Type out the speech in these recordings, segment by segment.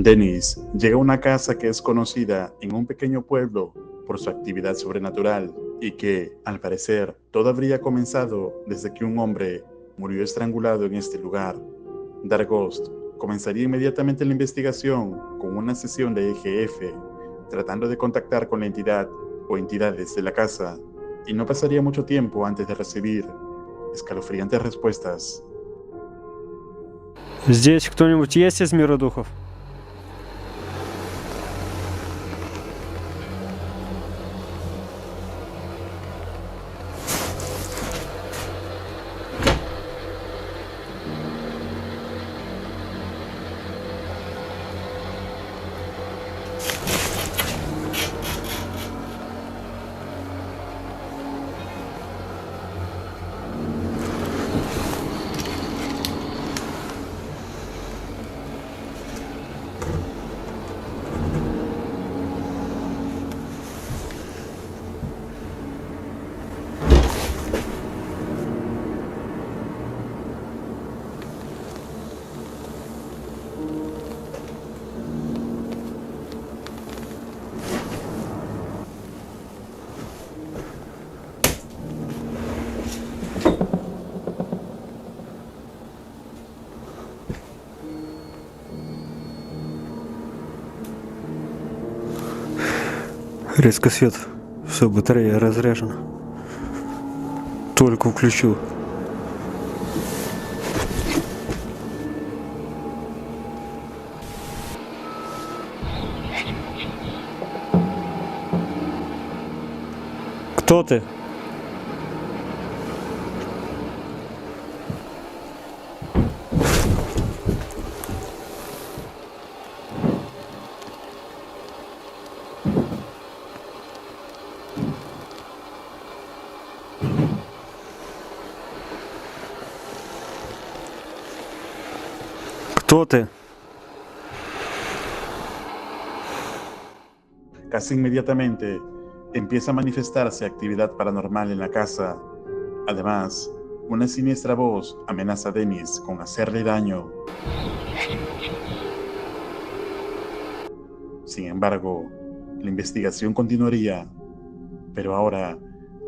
Dennis llega a una casa que es conocida en un pequeño pueblo por su actividad sobrenatural y que, al parecer, todo habría comenzado desde que un hombre murió estrangulado en este lugar. Dargost comenzaría inmediatamente la investigación con una sesión de EGF, tratando de contactar con la entidad o entidades de la casa, y no pasaría mucho tiempo antes de recibir escalofriantes respuestas. Здесь кто-нибудь есть из мира духов? Резко свет. Все, батарея разряжена. Только включу. Кто ты? Кто ты? Casi inmediatamente empieza a manifestarse actividad paranormal en la casa. Además, una siniestra voz amenaza a Dennis con hacerle daño. Sin embargo, la investigación continuaría, pero ahora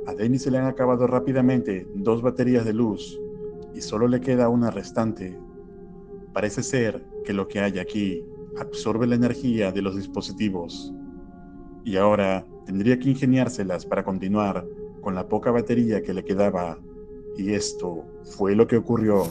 a Dennis se le han acabado rápidamente 2 baterías de luz y solo le queda una restante. Parece ser que lo que hay aquí absorbe la energía de los dispositivos y ahora tendría que ingeniárselas para continuar con la poca batería que le quedaba, y esto fue lo que ocurrió.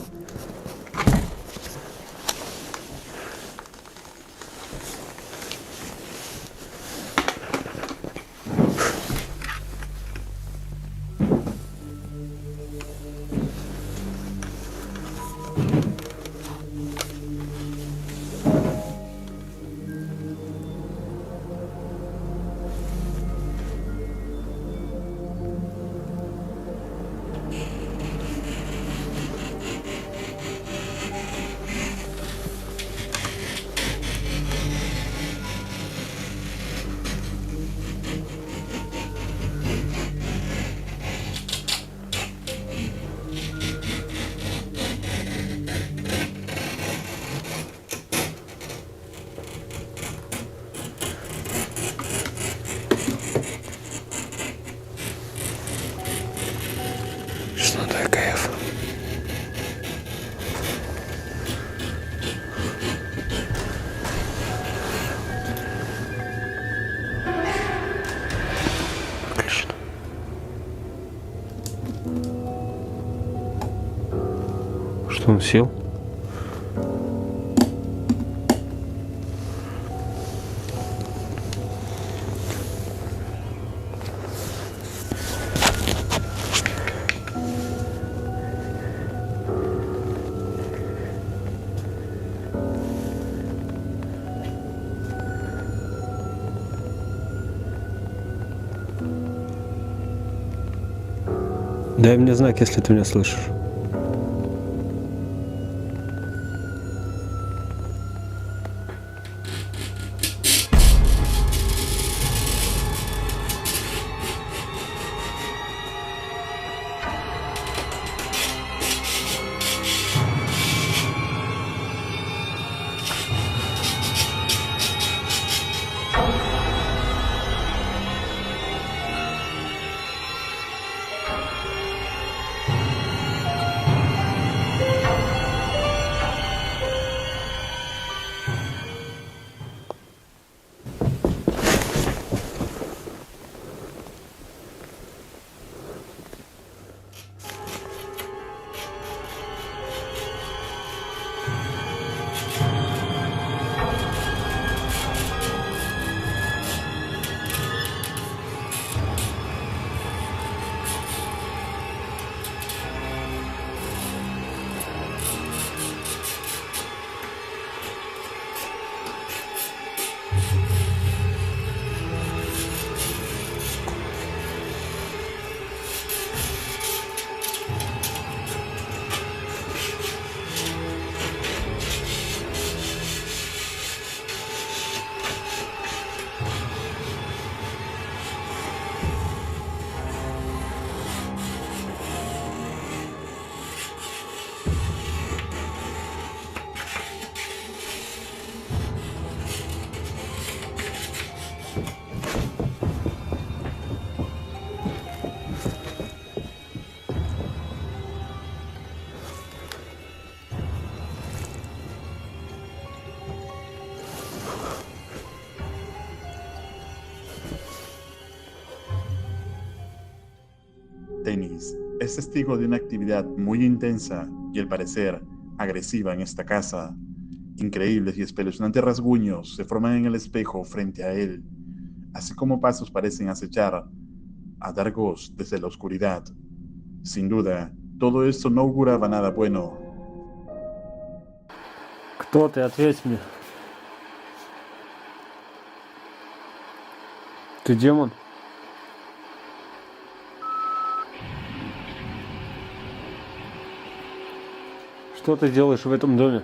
Что такое? Отлично. Что он сел? Дай мне знак, если ты меня слышишь. Dennis es testigo de una actividad muy intensa y al parecer agresiva en esta casa. Increíbles y espeluznantes rasguños se forman en el espejo frente a él, así como pasos parecen acechar a Dargos desde la oscuridad. Sin duda, todo esto no auguraba nada bueno. Кто ты? Ответь мне. Ты демон? Что ты делаешь в этом доме?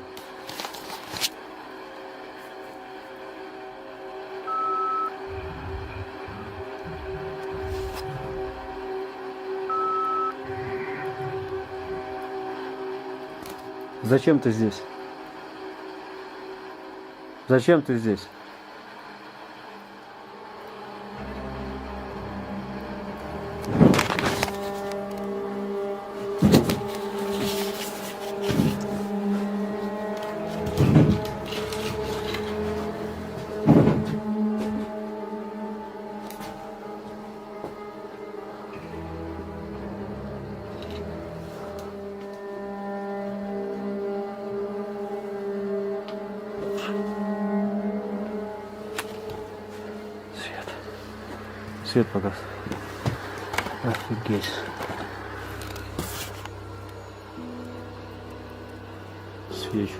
Зачем ты здесь? Зачем ты здесь? Свет погас. Офигеть. Свечу.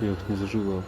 Я их не зажигал.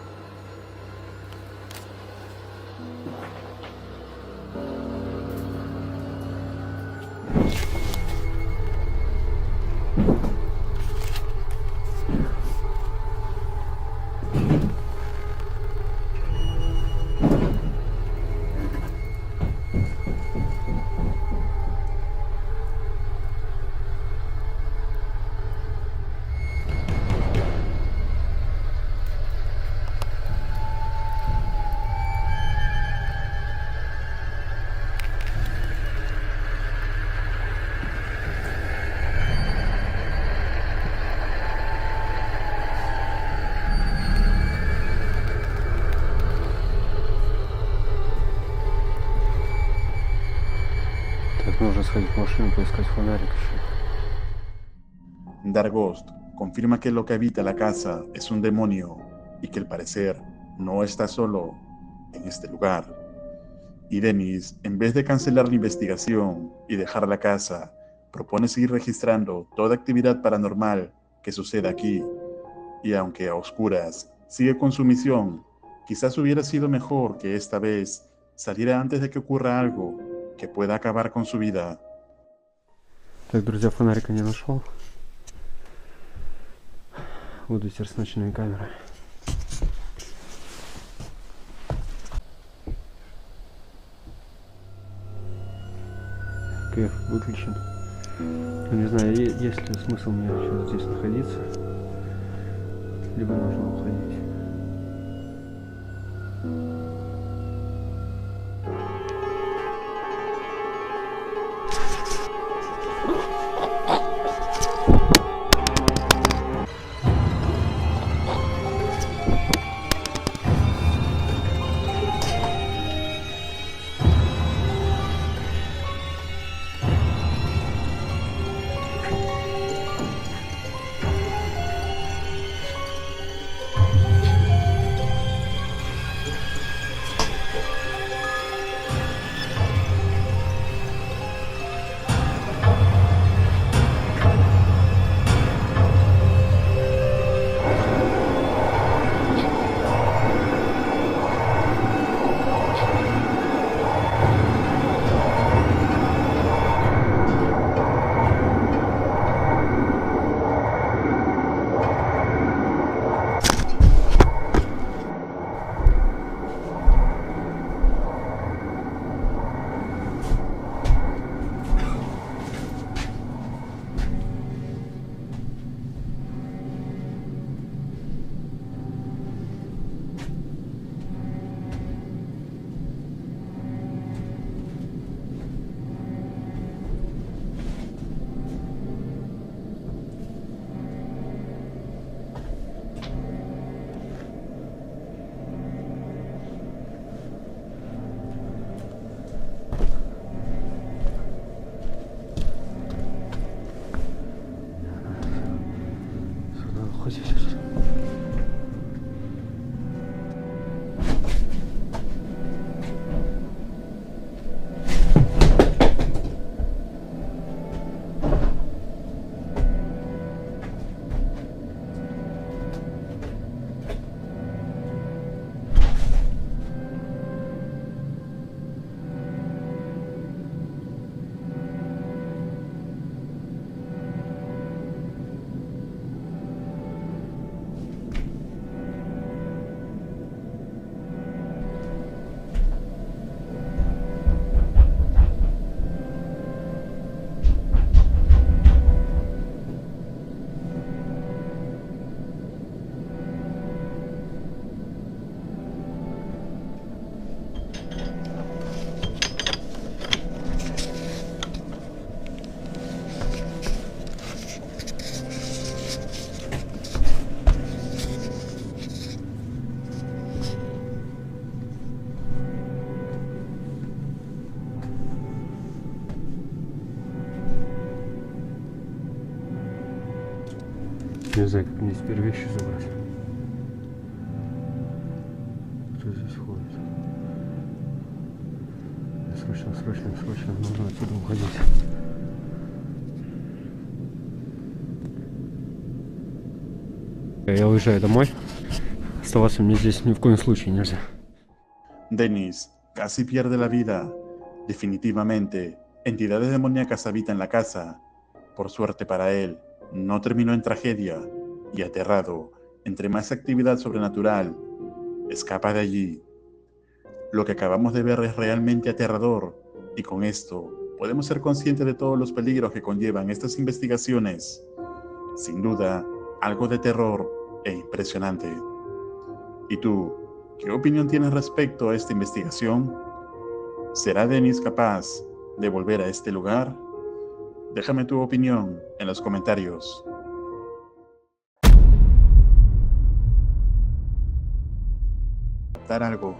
Нужно сходить в машину, поискать фонарик еще. Dargost confirma que lo que habita la casa es un demonio y que al parecer no está solo en este lugar. Y Dennis, en vez de cancelar la investigación y dejar la casa, propone seguir registrando toda actividad paranormal que suceda aquí. Y aunque a oscuras sigue con su misión, quizás hubiera sido mejor que esta vez saliera antes de que ocurra algo que pueda acabar con su vida. Так, друзья, фонарика не нашел. Буду теперь с ночной камерой. КФ выключен. Ну, не знаю, есть ли смысл мне сейчас здесь находиться, либо нужно уходить. Не знаю, как мне теперь вещи забрать. Кто здесь ходит? Срочно нужно отсюда уходить. Я уезжаю домой. Оставаться мне здесь ни в коем случае нельзя. Dennis casi pierde la vida. Definitivamente, entidades demoníacas habitan la casa. Por suerte para él, no terminó en tragedia y aterrado, entre más actividad sobrenatural, escapa de allí. Lo que acabamos de ver es realmente aterrador y con esto podemos ser conscientes de todos los peligros que conllevan estas investigaciones. Sin duda, algo de terror e impresionante. ¿Y tú, qué opinión tienes respecto a esta investigación? ¿Será Dennis capaz de volver a este lugar? Déjame tu opinión en los comentarios. Dar algo.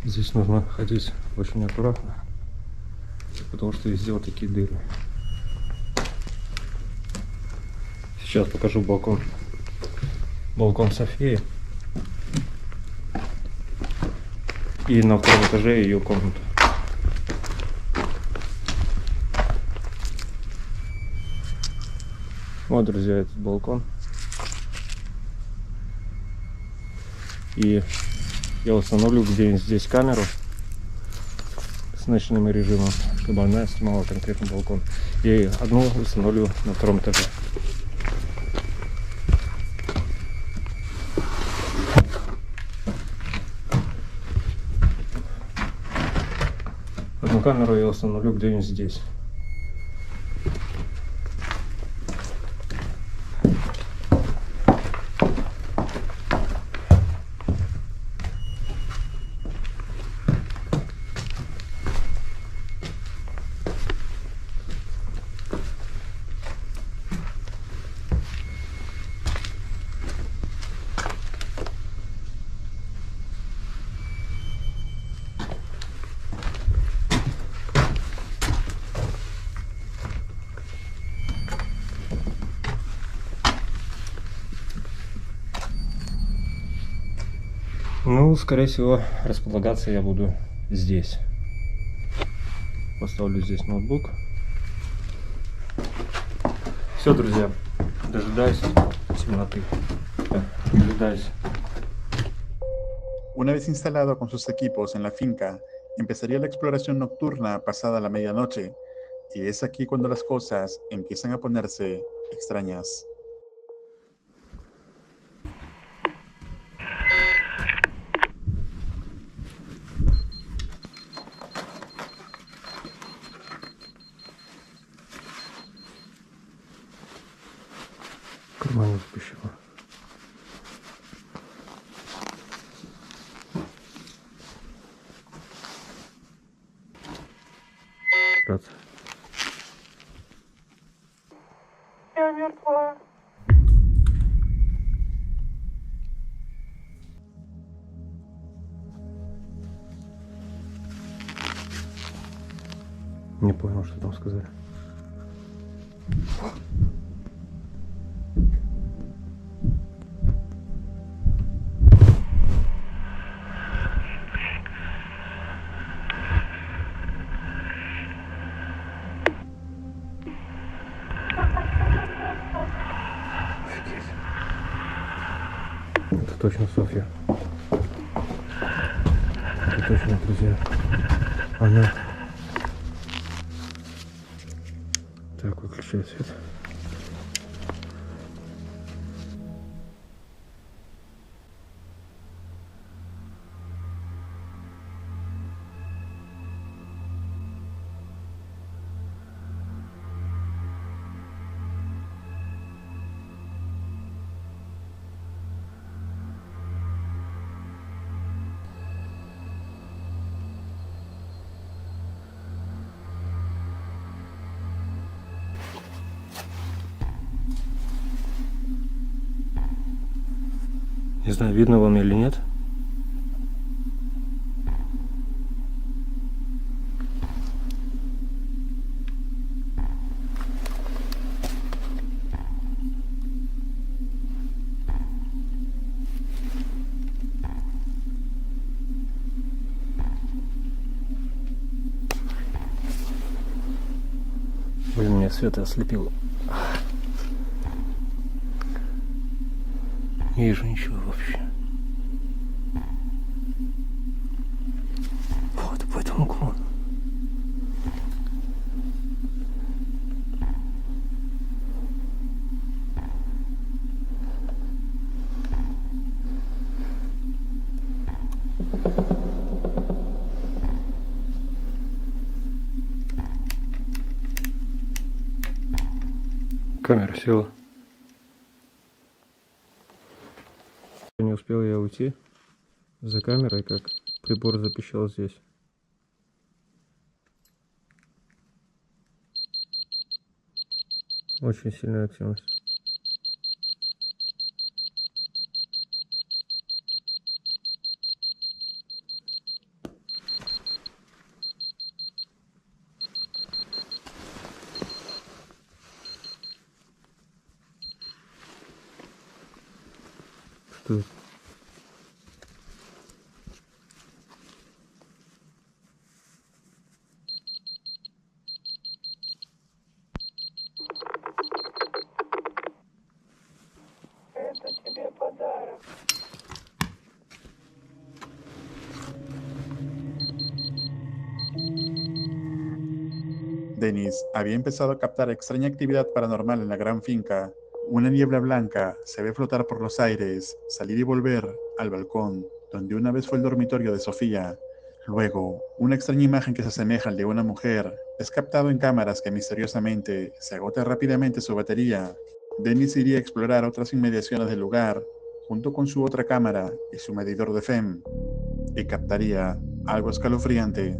Здесь нужно ходить очень аккуратно, потому что везде вот такие дыры. Сейчас покажу балкон. Балкон Софии. И на втором этаже ее комнату. Вот, друзья, этот балкон. И я установлю где-нибудь здесь камеру с ночным режимом, чтобы она снимала конкретно балкон. И одну установлю на втором этаже. Одну камеру я установлю где-нибудь здесь. Ну, скорее всего, располагаться я буду здесь. Поставлю здесь ноутбук. Все, друзья, дожидаюсь темноты. Дожидаюсь. Una vez instalado con sus equipos en la finca, empezaría la exploración nocturna pasada la medianoche, y es aquí cuando las cosas empiezan a ponerse extrañas. Кармане спущено. Брат. Я мертва. Не понял, что там сказали. Это точно Софья. Это точно, друзья. Она. Так, выключаю свет. Не знаю, видно вам или нет. меня свет ослепил. Не вижу ничего вообще. Вот в этом углу. Камера села. Не успел я уйти за камерой, как прибор запищал здесь. Очень сильная активность. Что это? Это тебе подарок. Dennis había empezado a captar extraña actividad paranormal en la gran finca. Una niebla blanca se ve flotar por los aires, salir y volver al balcón, donde una vez fue el dormitorio de Sofía. Luego, una extraña imagen que se asemeja al de una mujer es captado en cámaras que misteriosamente se agota rápidamente su batería. Dennis iría a explorar otras inmediaciones del lugar, junto con su otra cámara y su medidor de FEM, y captaría algo escalofriante.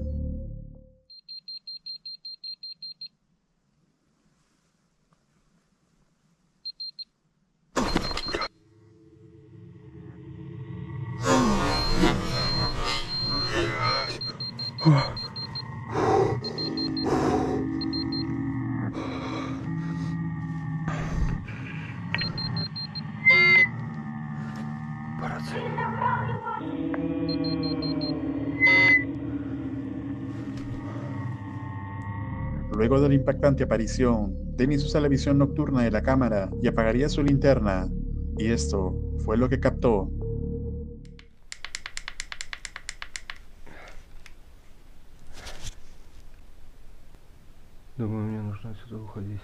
Luego de la impactante aparición, Dennis usa la visión nocturna de la cámara y apagaría su linterna, y esto fue lo que captó. Думаю, мне нужно отсюда уходить.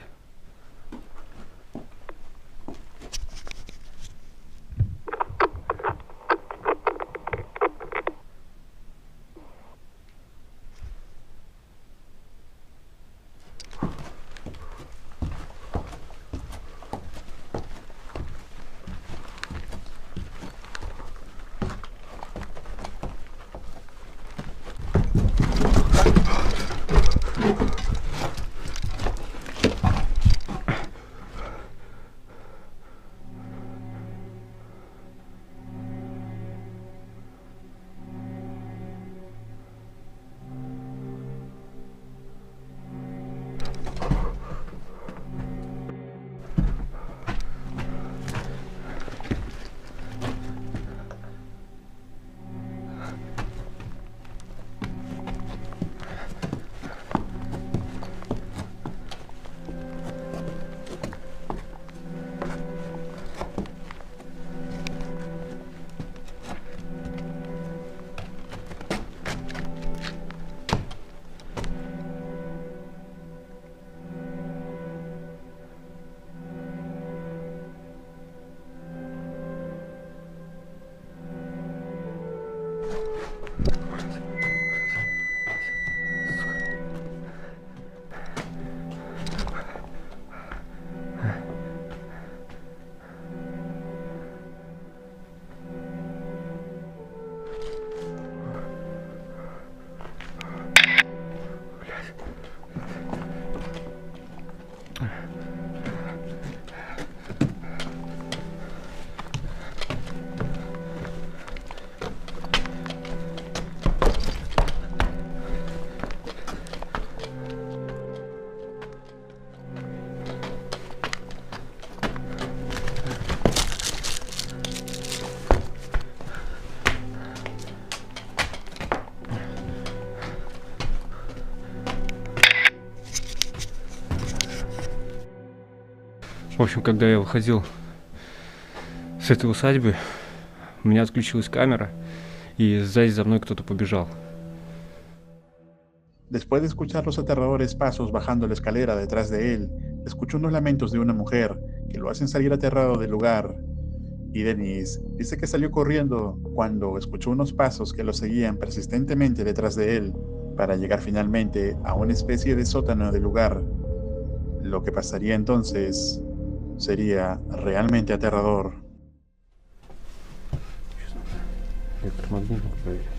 общем, когда я выходил с этой усадьбы, у меня отключилась камера, y сзади за мной кто-то побежал. Después de escuchar los aterradores pasos bajando la escalera detrás de él, escuchó unos lamentos de una mujer que lo hacen salir aterrado del lugar. Y Dennis dice que salió corriendo cuando escuchó unos pasos que lo seguían persistentemente detrás de él para llegar finalmente a una especie de sótano del lugar. Lo que pasaría entonces sería realmente aterrador. Электромагнитник проверить.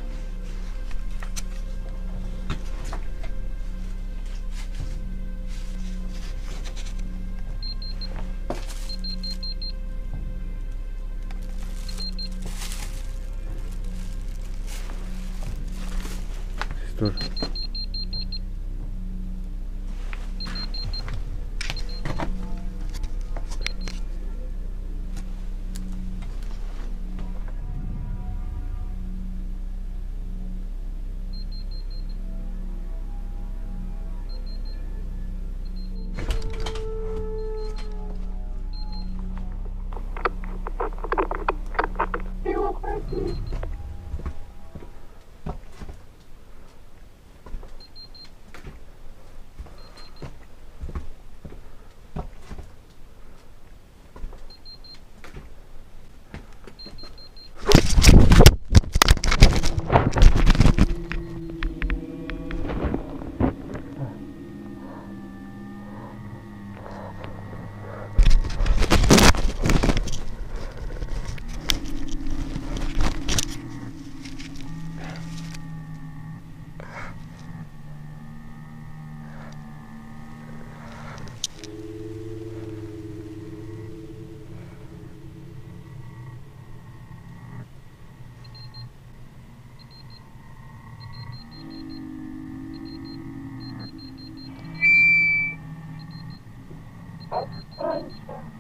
Здесь тоже. Ты уходи. Останься.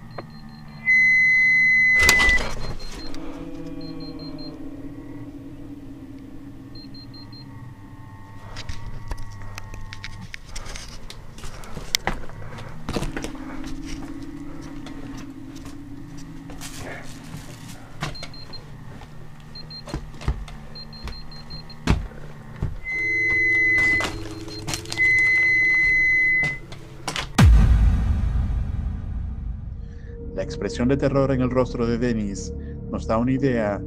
La expresión de terror en el rostro de Dennis nos da una idea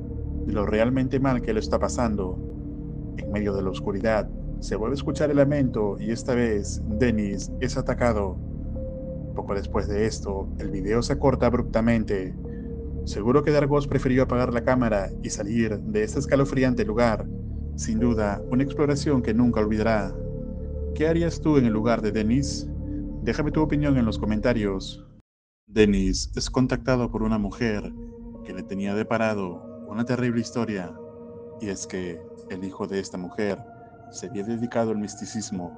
de lo realmente mal que lo está pasando. En medio de la oscuridad, se vuelve a escuchar el lamento y esta vez Dennis es atacado. Poco después de esto, el video se corta abruptamente. Seguro que Dargos prefirió apagar la cámara y salir de este escalofriante lugar. Sin duda, una exploración que nunca olvidará. ¿Qué harías tú en el lugar de Dennis? Déjame tu opinión en los comentarios. Dennis es contactado por una mujer que le tenía deparado una terrible historia, y es que el hijo de esta mujer se había dedicado al misticismo,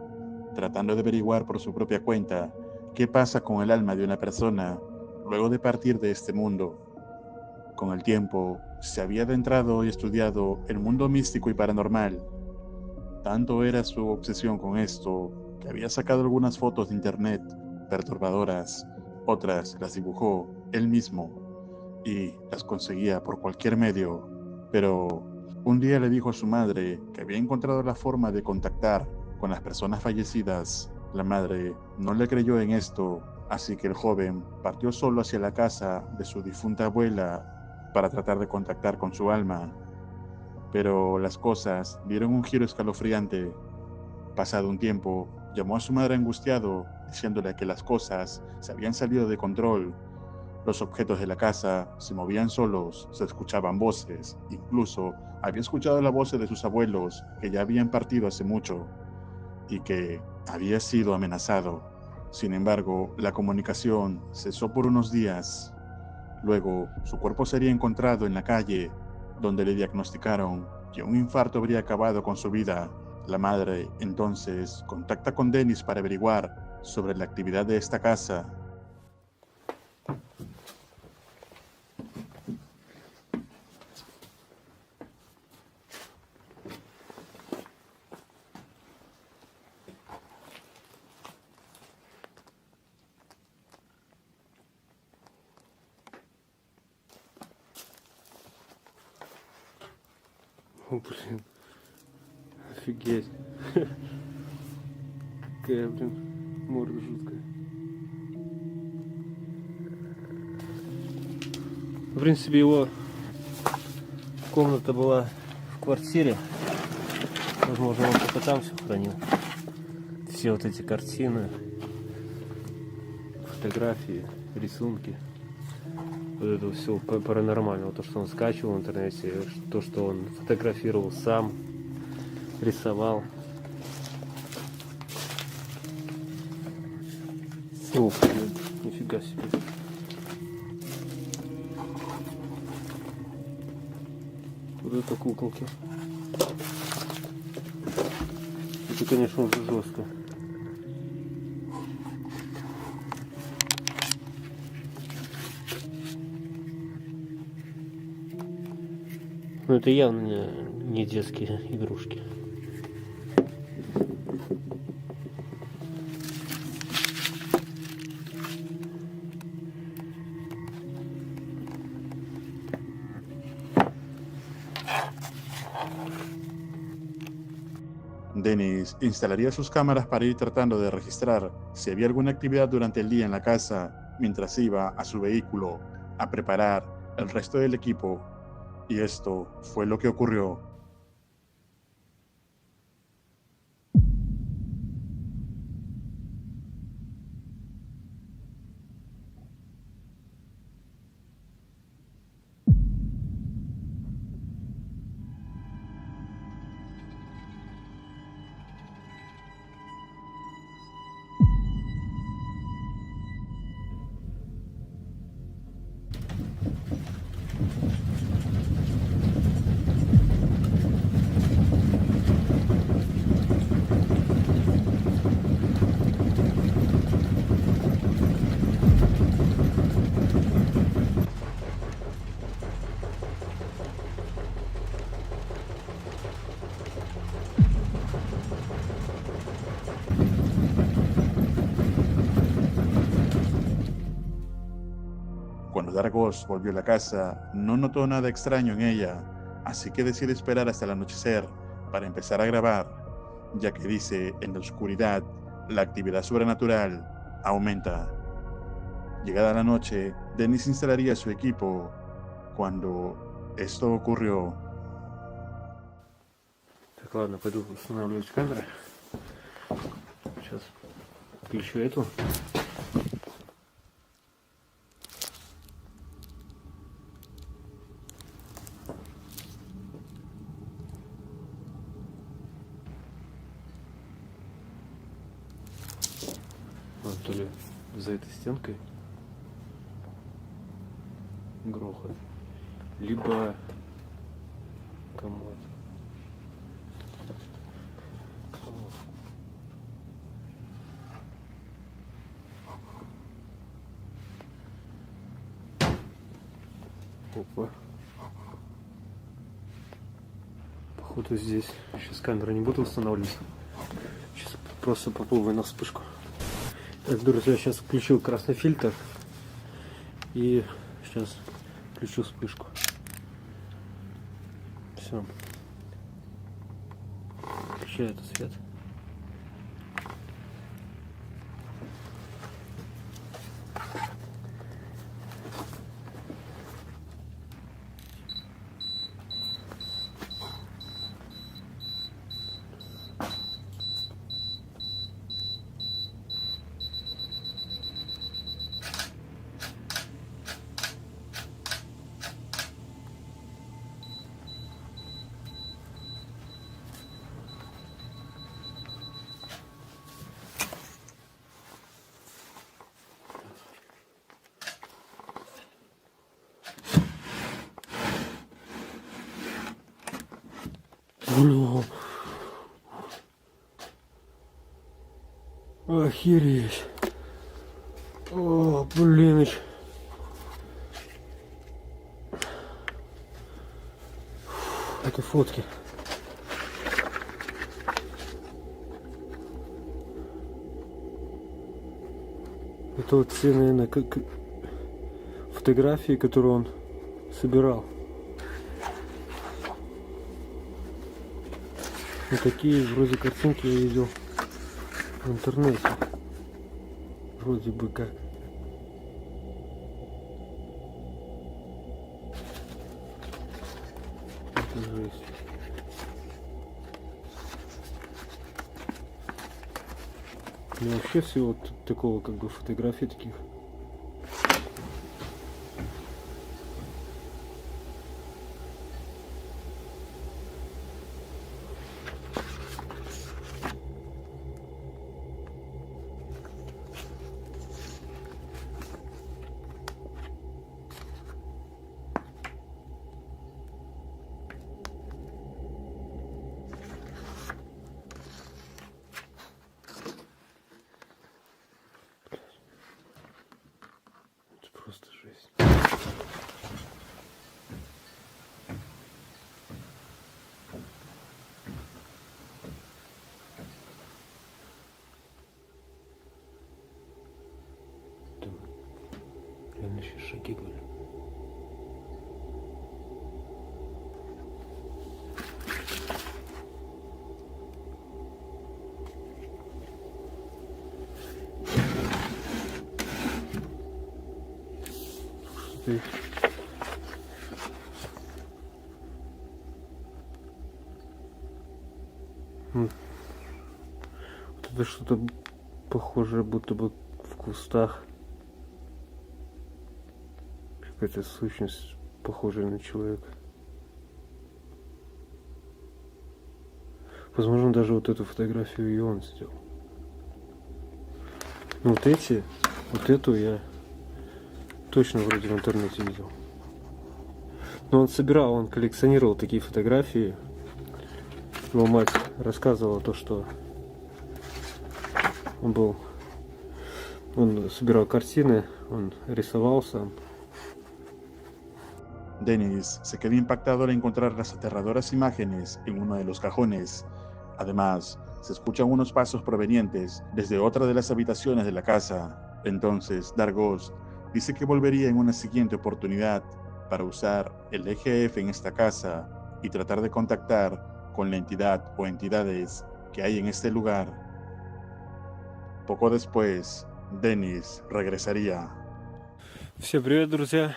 tratando de averiguar por su propia cuenta qué pasa con el alma de una persona luego de partir de este mundo. Con el tiempo, se había adentrado y estudiado el mundo místico y paranormal. Tanto era su obsesión con esto que había sacado algunas fotos de internet perturbadoras, otras las dibujó él mismo y las conseguía por cualquier medio. Pero un día le dijo a su madre que había encontrado la forma de contactar con las personas fallecidas. La madre no le creyó en esto, así que el joven partió solo hacia la casa de su difunta abuela para tratar de contactar con su alma. Pero las cosas dieron un giro escalofriante. Pasado un tiempo, llamó a su madre angustiado, diciéndole que las cosas se habían salido de control. Los objetos de la casa se movían solos, se escuchaban voces, incluso había escuchado las voces de sus abuelos que ya habían partido hace mucho y que había sido amenazado. Sin embargo, la comunicación cesó por unos días. Luego, su cuerpo sería encontrado en la calle, donde le diagnosticaron que un infarto habría acabado con su vida. La madre entonces contacta con Dennis para averiguar sobre la actividad de esta casa. О, блин. Офигеть. Какая, блин, морда жуткая. В принципе, его комната была в квартире. Возможно, он только там все хранил. Все вот эти картины, фотографии, рисунки. Вот это все паранормально. То, что он скачивал в интернете, то, что он фотографировал сам, рисовал. Ух, нифига себе. Вот это куколки. Это, конечно, уже жестко. Но это явно не детские игрушки. Dennis instalaría sus cámaras para ir tratando de registrar si había alguna actividad durante el día en la casa mientras iba a su vehículo a preparar el resto del equipo. Y esto fue lo que ocurrió. Cuando Dargos volvió a la casa, no notó nada extraño en ella, así que decide esperar hasta el anochecer para empezar a grabar, ya que dice en la oscuridad la actividad sobrenatural aumenta. Llegada la noche, Dennis instalaría su equipo cuando esto ocurrió. Так, ладно, пойду устанавливать камеры. Сейчас включу эту. Вот, то ли за этой стенкой грохот, либо комод. Опа. Походу здесь. Сейчас камеру не буду устанавливать. Сейчас просто попробую на вспышку. Так, друзья, сейчас включил красный фильтр. И сейчас включу вспышку. Все. Включаю этот свет. Бля. Охереть. О, блиныч. Это фотки. Это вот все, наверное, как фотографии, которые он собирал. И такие вроде картинки я видел в интернете. Вроде бы как. Это жесть. И вообще всего такого как бы фотографий таких. Просто жесть. Там реально еще шаги были. Вот это что-то похожее, будто бы в кустах. Какая-то сущность, похожая на человека. Возможно, даже вот эту фотографию и он сделал. Ну, вот эту я точно вроде в интернете видел. Но он коллекционировал такие фотографии. Его мать рассказывала то, что он собирал картины, он рисовал сам. Dennis se queda impactado al encontrar las aterradoras imágenes en uno de los cajones. Además, se escuchan unos pasos provenientes desde otra de las habitaciones de la casa. Entonces, Dargos dice que volvería en una siguiente oportunidad para usar el EGF en esta casa y tratar de contactar con la entidad o entidades que hay en este lugar. Poco después, Деннис regresaría. Всем привет, друзья!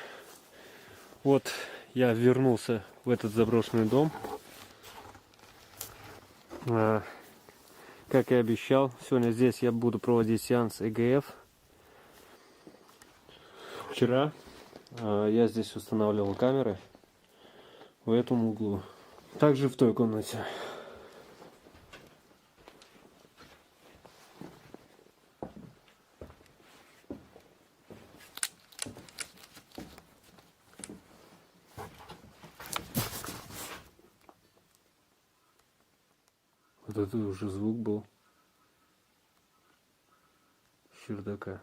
Вот я вернулся в этот заброшенный дом. Как и обещал, сегодня здесь я буду проводить сеанс ЭГФ. Вчера я здесь устанавливал камеры в этом углу. Также в той комнате. Вот это уже звук был с чердака.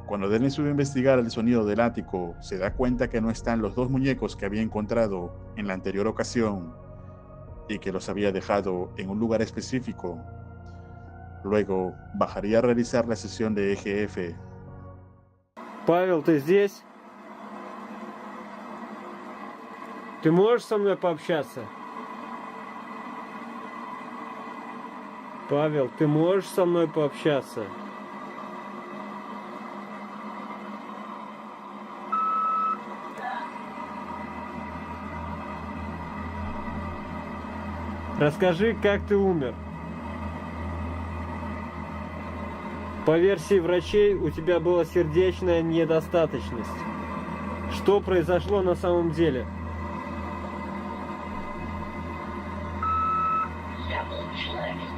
Cuando Dennis sube a investigar el sonido del ático, se da cuenta que no están los dos muñecos que había encontrado en la anterior ocasión y que los había dejado en un lugar específico. Luego bajaría a realizar la sesión de EGF. Павел, ты здесь? Ты можешь со мной пообщаться? Павел, ты можешь со мной пообщаться? Расскажи, как ты умер. По версии врачей, у тебя была сердечная недостаточность. Что произошло на самом деле? Я был человек.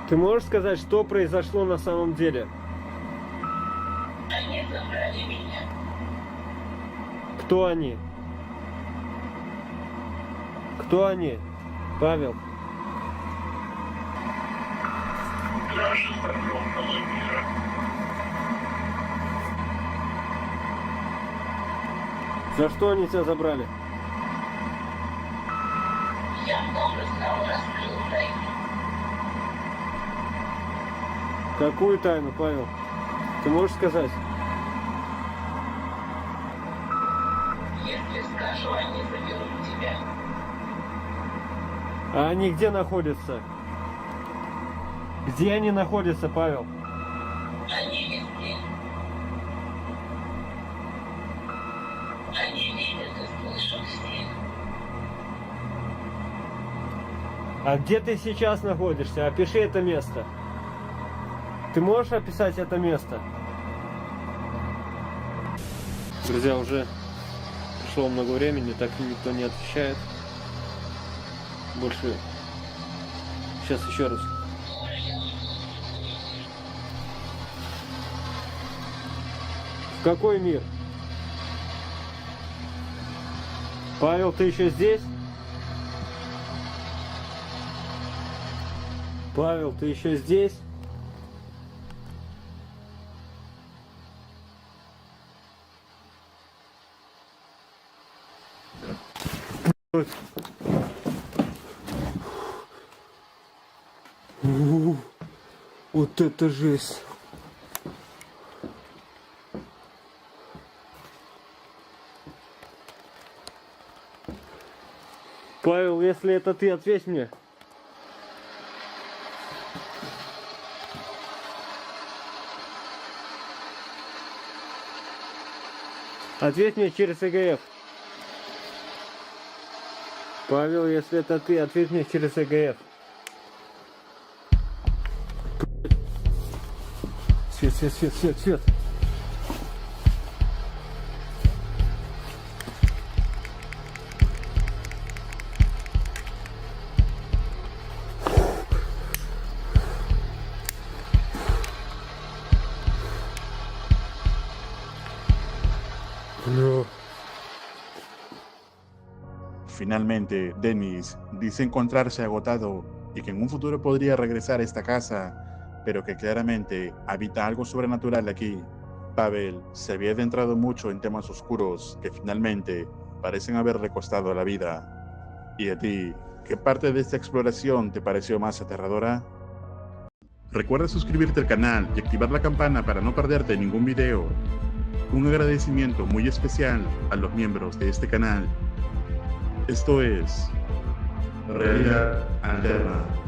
Ты можешь сказать, что произошло на самом деле? Они забрали меня. Кто они? Кто они? Павел. Граждан огромного мира. За что они тебя забрали? Я много знал, раскрыл тайну. Какую тайну, Павел? Ты можешь сказать? Если скажу, они заберут тебя. тебя. А они где находятся? Где они находятся, Павел? Они везде. Они видят и слышат всех. А где ты сейчас находишься? Опиши это место. Ты можешь описать это место? Друзья, уже прошло много времени, так никто не отвечает. Больше. Сейчас еще раз. В какой мир? Павел, ты еще здесь? Павел, ты еще здесь? Вот это жесть. Павел, если это ты, ответь мне. Ответь мне через ЭГФ. Павел, если это ты, ответь мне через ЭГФ. Свет. No. Finalmente, Dennis dice encontrarse agotado y que en un futuro podría regresar a esta casa, pero que claramente habita algo sobrenatural aquí. Pavel se había adentrado mucho en temas oscuros que finalmente parecen haber recostado a la vida. ¿Y a ti, qué parte de esta exploración te pareció más aterradora? Recuerda suscribirte al canal y activar la campana para no perderte ningún video. Un agradecimiento muy especial a los miembros de este canal. Esto es Realidad Alterna.